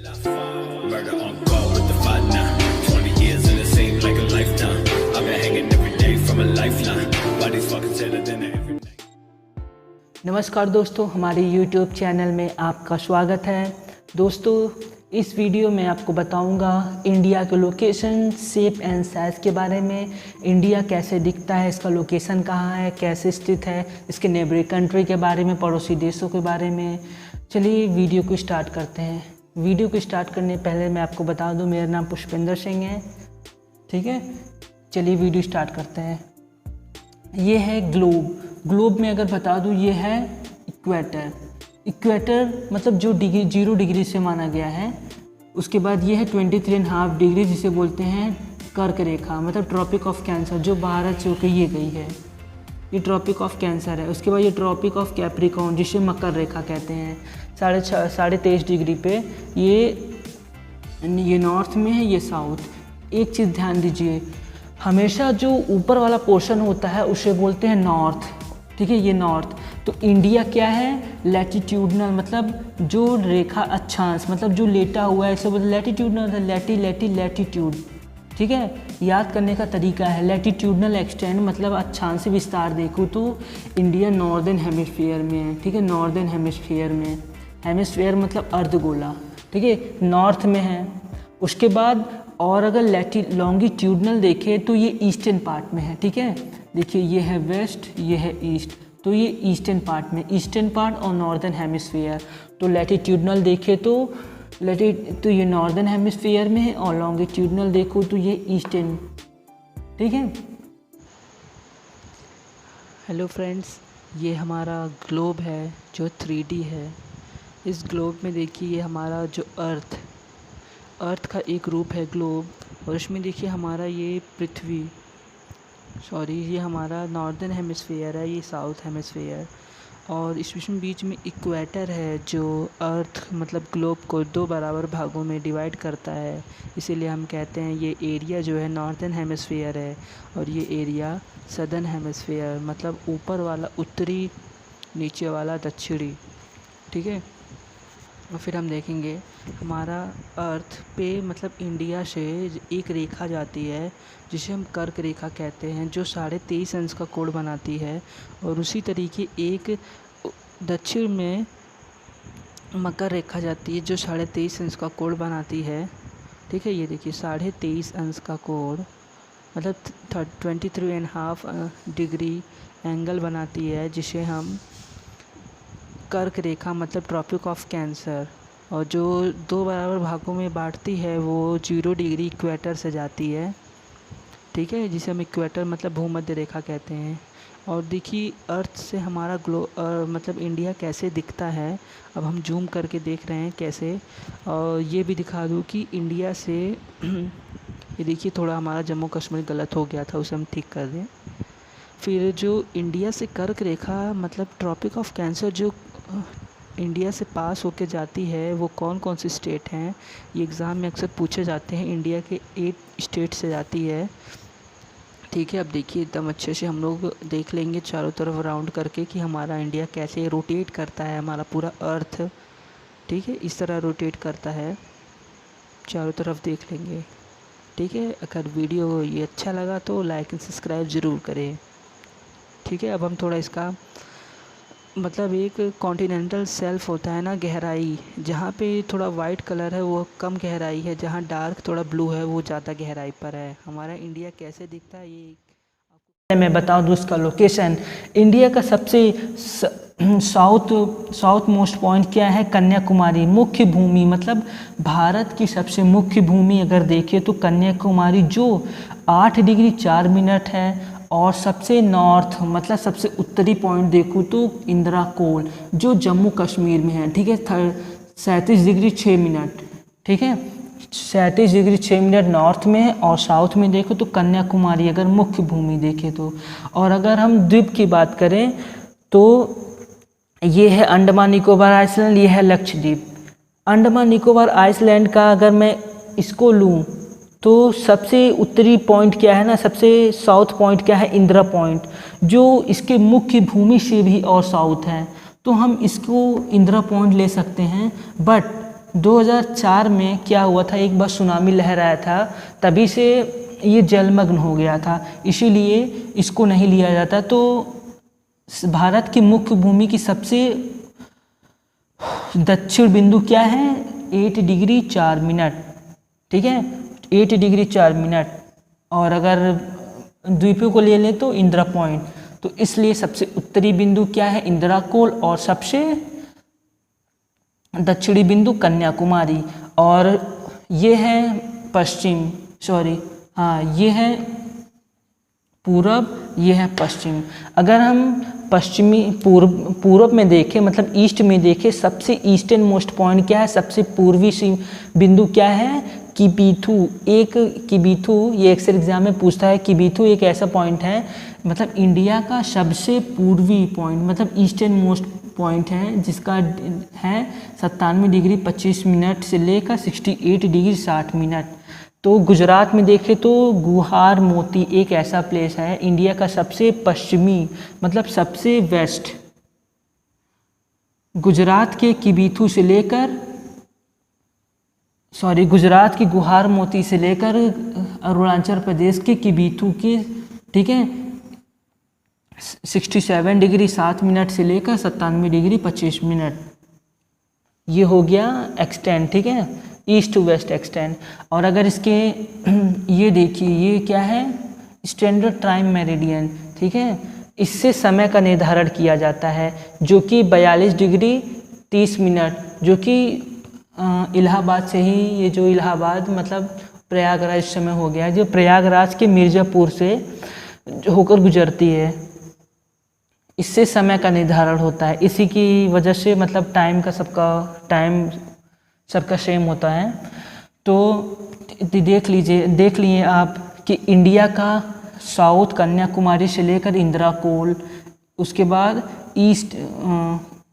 Murder on call with the fight now. 20 years and it seemed like a lifetime. I've been hanging every day from a lifeline. Body's fucking sadder than every night. नमस्कार दोस्तों, हमारे YouTube channel में आपका स्वागत है। दोस्तों, इस video में आपको बताऊंगा इंडिया के लोकेशन, शेप एंड साइज़ के बारे में। इंडिया कैसे दिखता है, इसका लोकेशन कहाँ है, कैसे स्थित है, इसके नेबरिंग कंट्री के बारे में, पड़ोसी देशों के बारे में। चलिए वीडियो को स्टार्ट करते हैं। वीडियो को स्टार्ट करने पहले मैं आपको बता दूं, मेरा नाम पुष्पेंद्र सिंह है, ठीक है। चलिए वीडियो स्टार्ट करते हैं। ये है ग्लोब। ग्लोब में अगर बता दूं, ये है इक्वेटर। इक्वेटर मतलब जो डिग्री 0 डिग्री से माना गया है। उसके बाद ये है 23.5 डिग्री, जिसे बोलते हैं कर्क रेखा, मतलब ट्रॉपिक ऑफ कैंसर, जो भारत से होकर ये गई है, ये ट्रॉपिक ऑफ कैंसर है। उसके बाद ये ट्रॉपिक ऑफ कैप्रिकॉर्न, जिसे मकर रेखा कहते हैं, 23.5 डिग्री पे। ये नॉर्थ में है, ये साउथ। एक चीज़ ध्यान दीजिए, हमेशा जो ऊपर वाला पोर्शन होता है उसे बोलते हैं नॉर्थ, ठीक है, ये नॉर्थ। तो इंडिया क्या है, लैटिट्यूडनल, मतलब जो रेखा अक्षांश, मतलब जो लेटा हुआ है, इसे बोलते लैटिट्यूडनल, लैटिट्यूड, ठीक है। याद करने का तरीका है, लैटिट्यूडनल एक्सटेंड मतलब अक्षांश विस्तार। देखो तो इंडिया नॉर्दर्न हेमिस्फीयर में है, ठीक है, नॉर्दर्न हेमिस्फीयर में। हेमिस्फीयर मतलब अर्धगोला, ठीक है, नॉर्थ में है। उसके बाद और अगर लॉन्गिट्यूडनल देखें तो ये ईस्टर्न पार्ट में है, ठीक है। देखिए ये है वेस्ट, ये है ईस्ट, तो ये ईस्टर्न पार्ट में, ईस्टर्न पार्ट और नॉर्दर्न हेमिस्फीयर। तो लैटिट्यूडनल देखें तो ये नॉर्दर्न हेमिस्फीयर में है, और लॉन्गिट्यूडनल देखो तो ये ईस्टर्न, ठीक है। हेलो फ्रेंड्स, ये हमारा ग्लोब है जो 3D है। इस ग्लोब में देखिए ये हमारा जो अर्थ का एक रूप है ग्लोब, और इसमें देखिए हमारा ये पृथ्वी, ये हमारा नॉर्दर्न हेमिस्फीयर है, ये साउथ हेमिस्फीयर, और इसमें बीच में इक्वेटर है जो अर्थ मतलब ग्लोब को 2 बराबर भागों में डिवाइड करता है। इसीलिए हम कहते हैं ये एरिया जो है नॉर्दर्न हेमिस्फीयर है, और ये एरिया सदर्न हेमिस्फीयर, मतलब ऊपर वाला उत्तरी, नीचे वाला दक्षिणी, ठीक है। और फिर हम देखेंगे हमारा अर्थ पे मतलब इंडिया से एक रेखा जाती है जिसे हम कर्क रेखा कहते हैं, जो 23.5 अंश का कोण बनाती है। और उसी तरीके एक दक्षिण में मकर रेखा जाती है जो 23.5 अंश का कोण बनाती है, ठीक है। ये देखिए 23.5 अंश का कोण मतलब 23.5 डिग्री एंगल बनाती है, जिसे हम कर्क रेखा मतलब ट्रॉपिक ऑफ कैंसर, और जो 2 बराबर भागों में बांटती है वो 0 डिग्री इक्वेटर से जाती है, ठीक है, जिसे हम इक्वेटर मतलब भूमध्य रेखा कहते हैं। और देखिए अर्थ से हमारा मतलब इंडिया कैसे दिखता है। अब हम जूम करके देख रहे हैं कैसे, और ये भी दिखा दूँ कि इंडिया से ये देखिए थोड़ा हमारा जम्मू कश्मीर गलत हो गया था, उसे हम ठीक कर दें। फिर जो इंडिया से कर्क रेखा मतलब ट्रॉपिक ऑफ कैंसर जो इंडिया से पास होके जाती है, वो कौन कौन से स्टेट हैं, ये एग्ज़ाम में अक्सर पूछे जाते हैं। इंडिया के 8 स्टेट से जाती है, ठीक है। अब देखिए एकदम अच्छे से हम लोग देख लेंगे चारों तरफ राउंड करके कि हमारा इंडिया कैसे रोटेट करता है, हमारा पूरा अर्थ, ठीक है, इस तरह रोटेट करता है, चारों तरफ देख लेंगे, ठीक है। अगर वीडियो ये अच्छा लगा तो लाइक एंड सब्सक्राइब ज़रूर करें, ठीक है। अब हम थोड़ा इसका मतलब एक कॉन्टिनेंटल सेल्फ होता है ना, गहराई, जहाँ पे थोड़ा वाइट कलर है वो कम गहराई है, जहाँ डार्क थोड़ा ब्लू है वो ज़्यादा गहराई पर है। हमारा इंडिया कैसे दिखता है ये मैं बता दूँ। इसका लोकेशन, इंडिया का सबसे साउथ मोस्ट पॉइंट क्या है, कन्याकुमारी। मुख्य भूमि मतलब भारत की सबसे मुख्य भूमि अगर देखें तो कन्याकुमारी, जो 8 डिग्री 4 मिनट है। और सबसे नॉर्थ मतलब सबसे उत्तरी पॉइंट देखूँ तो इंदिरा कोल, जो जम्मू कश्मीर में है, ठीक है, 37 डिग्री 6 मिनट, ठीक है, 37 डिग्री 6 मिनट नॉर्थ में है। और साउथ में देखो तो कन्याकुमारी अगर मुख्य भूमि देखें तो। और अगर हम द्वीप की बात करें तो ये है अंडमान निकोबार आइसलैंड, ये है लक्षद्वीप। अंडमान निकोबार आइसलैंड का अगर मैं इसको लूँ तो सबसे उत्तरी पॉइंट क्या है ना, सबसे साउथ पॉइंट क्या है, इंदिरा पॉइंट, जो इसके मुख्य भूमि से भी और साउथ है। तो हम इसको इंदिरा पॉइंट ले सकते हैं। बट 2004 में क्या हुआ था, एक बार सुनामी लहर आया था, तभी से ये जलमग्न हो गया था, इसीलिए इसको नहीं लिया जाता। तो भारत की मुख्य भूमि की सबसे दक्षिण बिंदु क्या है, 8 डिग्री 4 मिनट, ठीक है, 8 डिग्री 4 मिनट। और अगर द्वीपों को ले लें तो इंदिरा पॉइंट, तो इसलिए सबसे उत्तरी बिंदु क्या है, इंदिरा कोल, और सबसे दक्षिणी बिंदु कन्याकुमारी। और ये है पश्चिम, सॉरी हाँ, ये है पूरब, ये है पश्चिम। अगर हम पश्चिमी पूर्व में देखें, मतलब ईस्ट में देखें, सबसे ईस्टर्न मोस्ट पॉइंट क्या है, सबसे पूर्वी बिंदु क्या है, किबीथू। एक किबीथू, ये अक्सर एग्जाम में पूछता है, किबीथू एक ऐसा पॉइंट है, मतलब इंडिया का सबसे पूर्वी पॉइंट, मतलब ईस्टर्न मोस्ट पॉइंट है, जिसका है 97 डिग्री 25 मिनट से लेकर 68 डिग्री 60 मिनट। तो गुजरात में देखें तो गुहार मोती एक ऐसा प्लेस है, इंडिया का सबसे पश्चिमी, मतलब सबसे वेस्ट, गुजरात के किबीथू से लेकर, सॉरी, गुजरात की गुहार मोती से लेकर अरुणाचल प्रदेश के किबीथू की, ठीक है, 67 डिग्री 7 मिनट से लेकर 97 डिग्री 25 मिनट, ये हो गया एक्सटेंड, ठीक है, ईस्ट टू वेस्ट एक्सटेंड। और अगर इसके ये देखिए, ये क्या है, स्टैंडर्ड टाइम मेरिडियन, ठीक है, इससे समय का निर्धारण किया जाता है, जो कि 42 डिग्री 30 मिनट, जो कि इलाहाबाद से ही, ये जो इलाहाबाद मतलब प्रयागराज समय हो गया, जो प्रयागराज के मिर्ज़ापुर से होकर गुजरती है, इससे समय का निर्धारण होता है। इसी की वजह से मतलब टाइम का सबका सेम होता है। तो देख लिए आप कि इंडिया का साउथ कन्याकुमारी से लेकर इंदिरा कोल, उसके बाद ईस्ट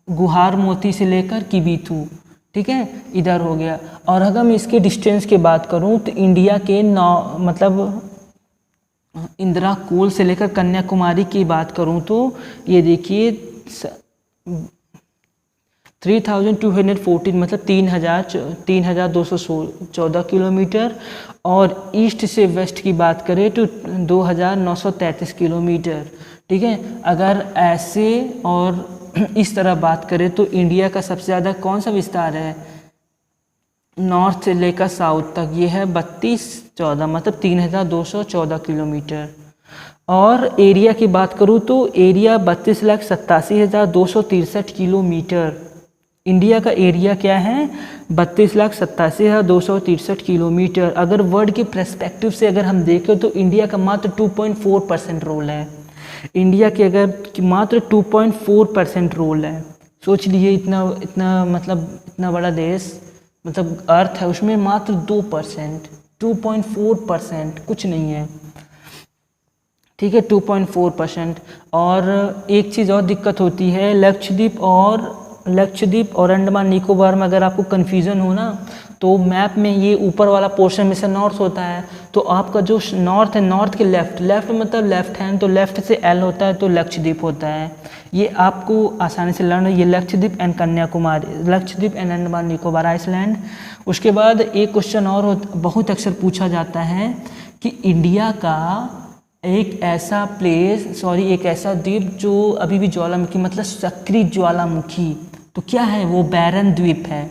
गुहार मोती से लेकर किबीथू, ठीक है, इधर हो गया। और अगर मैं इसके डिस्टेंस की बात करूं तो इंडिया के मतलब इंदिरा कोल से लेकर कन्याकुमारी की बात करूं तो ये देखिए 3214, मतलब 3214 किलोमीटर। और ईस्ट से वेस्ट की बात करें तो 2933 किलोमीटर, ठीक है। अगर ऐसे और इस तरह बात करें तो इंडिया का सबसे ज़्यादा कौन सा विस्तार है, नॉर्थ से लेकर साउथ तक, ये है 3214, मतलब 3214 किलोमीटर। और एरिया की बात करूँ तो एरिया 32,87,263 किलोमीटर। इंडिया का एरिया क्या है, 32,87,263 किलोमीटर। अगर वर्ल्ड के पर्सपेक्टिव से अगर हम देखें तो इंडिया का मात्र 2.4% रोल है, इंडिया के अगर मात्र 2.4% रोल है। सोच लीजिए इतना मतलब इतना बड़ा देश, मतलब अर्थ है, उसमें मात्र 2%, 2.4% कुछ नहीं है, ठीक है, 2.4%। और एक चीज़ और दिक्कत होती है, लक्षद्वीप और अंडमान निकोबार में अगर आपको कन्फ्यूज़न हो ना, तो मैप में ये ऊपर वाला पोर्शन में से नॉर्थ होता है, तो आपका जो नॉर्थ है, नॉर्थ के लेफ्ट मतलब लेफ्ट हैंड, तो लेफ्ट से एल होता है तो लक्षद्वीप होता है। ये आपको आसानी से लर्न, ये Lakshadweep and Kanyakumari, Lakshadweep and Andaman Nicobar island. उसके बाद एक क्वेश्चन और बहुत अक्सर पूछा जाता है कि इंडिया का एक ऐसा द्वीप जो अभी भी ज्वालामुखी, मतलब सक्रिय ज्वालामुखी, तो क्या है वो, बैरन द्वीप है,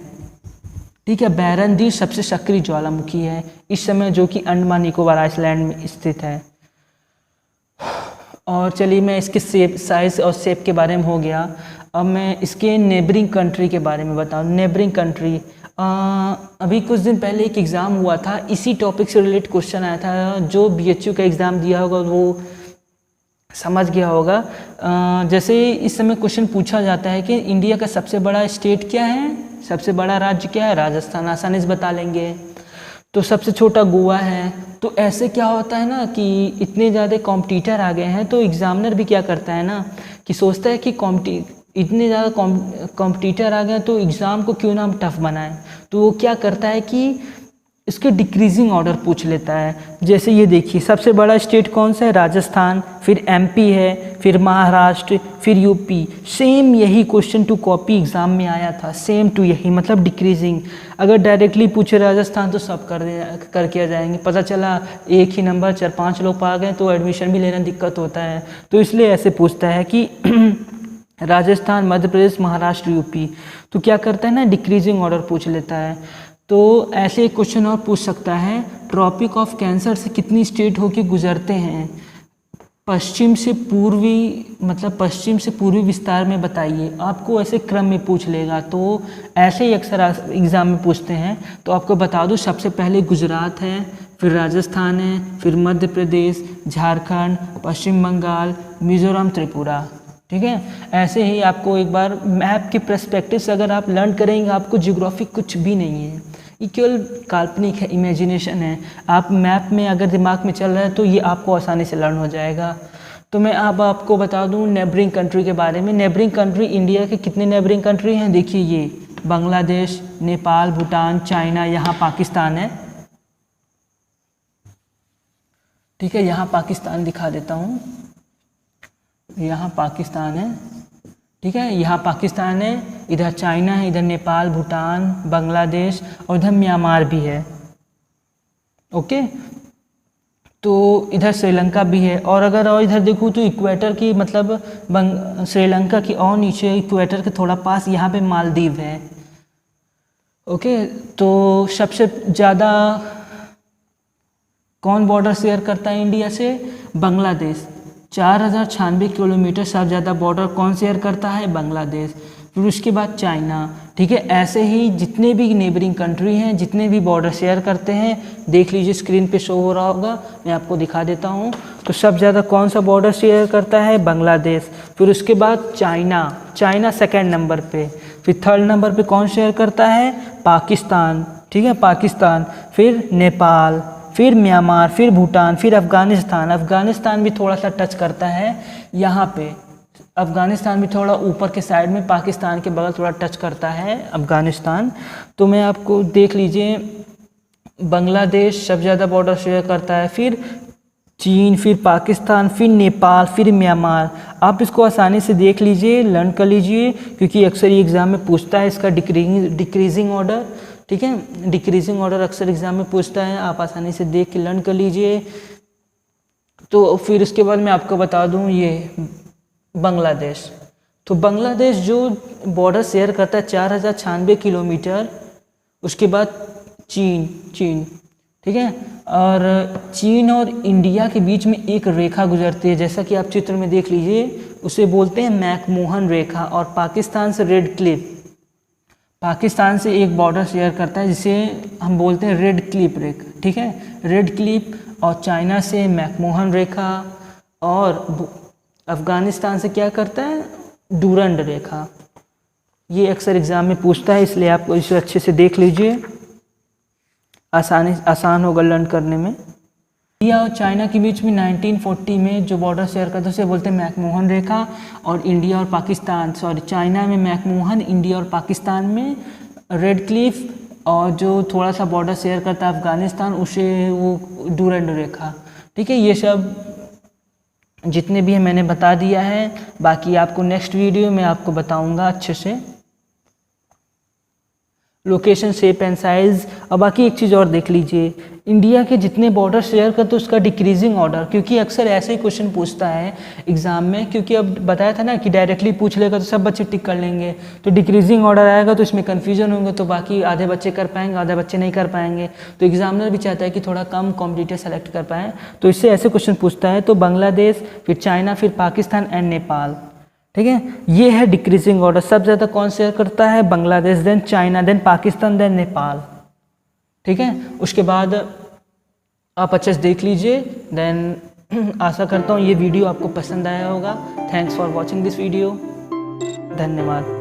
ठीक है। बैरन द्वीप सबसे सक्रिय ज्वालामुखी है इस समय, जो कि अंडमान निकोबार आइसलैंड में स्थित है। और चलिए, मैं इसके साइज़ और शेप के बारे में हो गया। अब मैं इसके नेबरिंग कंट्री के बारे में बताऊँ। नेबरिंग कंट्री, अभी कुछ दिन पहले एक एग्ज़ाम हुआ था, इसी टॉपिक से रिलेटेड क्वेश्चन आया था। जो BHU का एग्ज़ाम दिया होगा वो समझ गया होगा। जैसे इस समय क्वेश्चन पूछा जाता है कि इंडिया का सबसे बड़ा स्टेट क्या है, सबसे बड़ा राज्य क्या है, राजस्थान, आसानी से बता लेंगे। तो सबसे छोटा गोवा है। तो ऐसे क्या होता है ना कि इतने ज़्यादा कॉम्पिटिटर आ गए हैं, तो एग्ज़ामिनर भी क्या करता है ना कि सोचता है कि इतने ज़्यादा कॉम्पिटिटर आ गए तो एग्ज़ाम को क्यों ना हम टफ बनाएं। तो वो क्या करता है कि इसके डिक्रीजिंग ऑर्डर पूछ लेता है। जैसे ये देखिए, सबसे बड़ा स्टेट कौन सा है? राजस्थान, फिर एमपी है, फिर महाराष्ट्र, फिर यूपी। सेम यही क्वेश्चन टू कॉपी एग्ज़ाम में आया था, सेम टू यही, मतलब डिक्रीजिंग। अगर डायरेक्टली पूछे राजस्थान तो सब कर जाएंगे, पता चला एक ही नंबर 4-5 लोग पा गए तो एडमिशन भी लेना दिक्कत होता है। तो इसलिए ऐसे पूछता है कि राजस्थान, मध्य प्रदेश, महाराष्ट्र, यूपी। तो क्या करता है ना, डिक्रीजिंग ऑर्डर पूछ लेता है। तो ऐसे एक क्वेश्चन और पूछ सकता है, ट्रॉपिक ऑफ कैंसर से कितनी स्टेट होके गुजरते हैं? पश्चिम से पूर्वी, मतलब पश्चिम से पूर्वी विस्तार में बताइए। आपको ऐसे क्रम में पूछ लेगा, तो ऐसे ही अक्सर एग्ज़ाम में पूछते हैं। तो आपको बता दूं, सबसे पहले गुजरात है, फिर राजस्थान है, फिर मध्य प्रदेश, झारखंड, पश्चिम बंगाल, मिज़ोरम, त्रिपुरा। ठीक है, ऐसे ही आपको एक बार मैप के पर्सपेक्टिव से अगर आप लर्न करेंगे, आपको ज्योग्राफी कुछ भी नहीं है, ये केवल काल्पनिक है, इमेजिनेशन है। आप मैप में अगर दिमाग में चल रहा है तो ये आपको आसानी से लर्न हो जाएगा। तो मैं अब आपको बता दूं नेबरिंग कंट्री के बारे में। नेबरिंग कंट्री, इंडिया के कितने नेबरिंग कंट्री हैं? देखिए, ये बांग्लादेश, नेपाल, भूटान, चाइना, यहाँ पाकिस्तान है। ठीक है, यहाँ पाकिस्तान दिखा देता हूँ, यहाँ पाकिस्तान है। ठीक है, यहाँ पाकिस्तान है, इधर चाइना है, इधर नेपाल, भूटान, बांग्लादेश और इधर म्यांमार भी है। ओके, तो इधर श्रीलंका भी है। और अगर और इधर देखूँ तो इक्वेटर की, मतलब श्रीलंका की और नीचे इक्वेटर के थोड़ा पास यहाँ पे मालदीव है। ओके, तो सबसे ज़्यादा कौन बॉर्डर शेयर करता है इंडिया से? बांग्लादेश। 4096 किलोमीटर सबसे ज़्यादा बॉर्डर कौन शेयर करता है? बांग्लादेश। फिर उसके बाद चाइना। ठीक है, ऐसे ही जितने भी नेबरिंग कंट्री हैं, जितने भी बॉर्डर शेयर करते हैं, देख लीजिए स्क्रीन पे शो हो रहा होगा, मैं आपको दिखा देता हूँ। तो सबसे ज़्यादा कौन सा बॉर्डर शेयर करता है? बांग्लादेश। फिर उसके बाद चाइना सेकेंड नंबर पे। फिर थर्ड नंबर पे कौन शेयर करता है? पाकिस्तान। ठीक है, पाकिस्तान। फिर नेपाल, फिर म्यांमार, फिर भूटान, फिर अफ़गानिस्तान भी थोड़ा सा टच करता है यहाँ पे। अफ़गानिस्तान भी थोड़ा ऊपर के साइड में, पाकिस्तान के बगल थोड़ा टच करता है अफ़गानिस्तान। तो मैं आपको देख लीजिए, बांग्लादेश सबसे ज़्यादा बॉर्डर शेयर करता है, फिर चीन, फिर पाकिस्तान, फिर नेपाल, फिर म्यांमार। आप इसको आसानी से देख लीजिए, लर्न कर लीजिए, क्योंकि अक्सर ये एग्ज़ाम में पूछता है इसका डिक्रीजिंग ऑर्डर। ठीक है, डिक्रीजिंग ऑर्डर अक्सर एग्ज़ाम में पूछता है, आप आसानी से देख के लर्न कर लीजिए। तो फिर उसके बाद मैं आपको बता दूं, ये बांग्लादेश। तो बांग्लादेश जो बॉर्डर शेयर करता है 4096 किलोमीटर। उसके बाद चीन। ठीक है, और चीन और इंडिया के बीच में एक रेखा गुजरती है, जैसा कि आप चित्र में देख लीजिए, उसे बोलते हैं मैकमोहन रेखा। और पाकिस्तान से रेड क्लिफ, पाकिस्तान से एक बॉर्डर शेयर करता है जिसे हम बोलते हैं रेड क्लिप रेखा। ठीक है, रेड क्लिप। और चाइना से मैकमोहन रेखा, और अफ़गानिस्तान से क्या करता है? डूरंड रेखा। ये अक्सर एग्ज़ाम में पूछता है, इसलिए आप इसे अच्छे से देख लीजिए, आसान होगा लर्न करने में। इंडिया और चाइना के बीच में 1940 में जो बॉर्डर शेयर करता है उसे बोलते हैं मैकमोहन रेखा। और इंडिया और पाकिस्तान, चाइना में मैकमोहन, इंडिया और पाकिस्तान में रेड क्लिफ, और जो थोड़ा सा बॉर्डर शेयर करता है अफ़गानिस्तान, उसे वो डूरंड रेखा। ठीक है, ये सब जितने भी हैं मैंने बता दिया है। बाकी आपको नेक्स्ट वीडियो में आपको बताऊंगा अच्छे से लोकेशन, शेप एंड साइज़। और बाकी एक चीज़ और देख लीजिए, इंडिया के जितने बॉर्डर शेयर करते उसका डिक्रीजिंग ऑर्डर, क्योंकि अक्सर ऐसे ही क्वेश्चन पूछता है एग्ज़ाम में। क्योंकि अब बताया था ना कि डायरेक्टली पूछ लेगा तो सब बच्चे टिक कर लेंगे, तो डिक्रीजिंग ऑर्डर आएगा तो इसमें कन्फ्यूजन होंगे, तो बाकी आधे बच्चे कर पाएंगे, आधे बच्चे नहीं कर पाएंगे। तो एग्जामिनर भी चाहता है कि थोड़ा कम कॉम्पिटिटर सेलेक्ट कर पाएँ, तो इससे ऐसे क्वेश्चन पूछता है। तो बांग्लादेश, फिर चाइना, फिर पाकिस्तान एंड नेपाल। ठीक है, ये है डिक्रीजिंग ऑर्डर। सबसे ज़्यादा कौन शेयर करता है? Bangladesh, then China, then Pakistan, then Nepal. ठीक है, उसके बाद आप अच्छे से देख लीजिए। देन आशा करता हूँ ये वीडियो आपको पसंद आया होगा। Thanks for watching this video. धन्यवाद।